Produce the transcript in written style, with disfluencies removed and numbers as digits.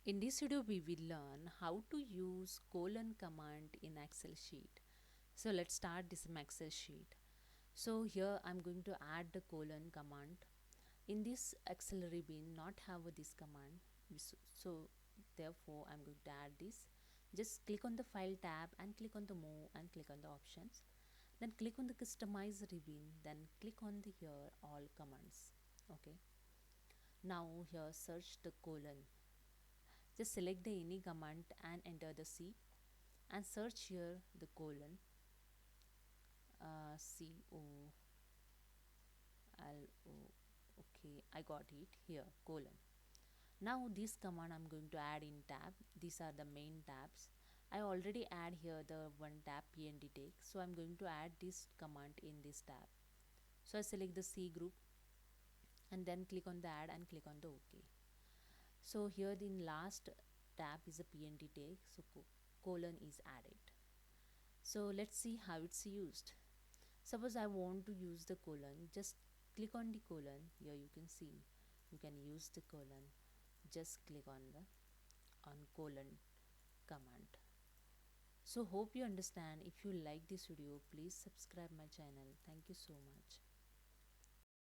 In this video, we will learn how to use colon command in Excel sheet. So let's start this Excel sheet. So here I'm going to add the colon command. In this Excel ribbon, not have this command. So therefore I'm going to add this. Just click on the file tab and click on the move and click on the options. Then click on the customize ribbon. Then click on the here all commands. Okay. Now here search the colon. Just select the any command and enter the C and search here the colon COLO. Okay, I got it here colon. Now this command I'm going to add in tab. These are the main tabs. I already add here the one tab PND take, so I'm going to add this command in this tab. So I select the C group and then click on the add and click on the OK. So here the last tab is a PND take, so colon is added. So let's see how it's used. Suppose I want to use the colon, just click on the colon. Here you can see you can use the colon. Just click on the colon command. So hope you understand. If you like this video, please subscribe my channel. Thank you so much.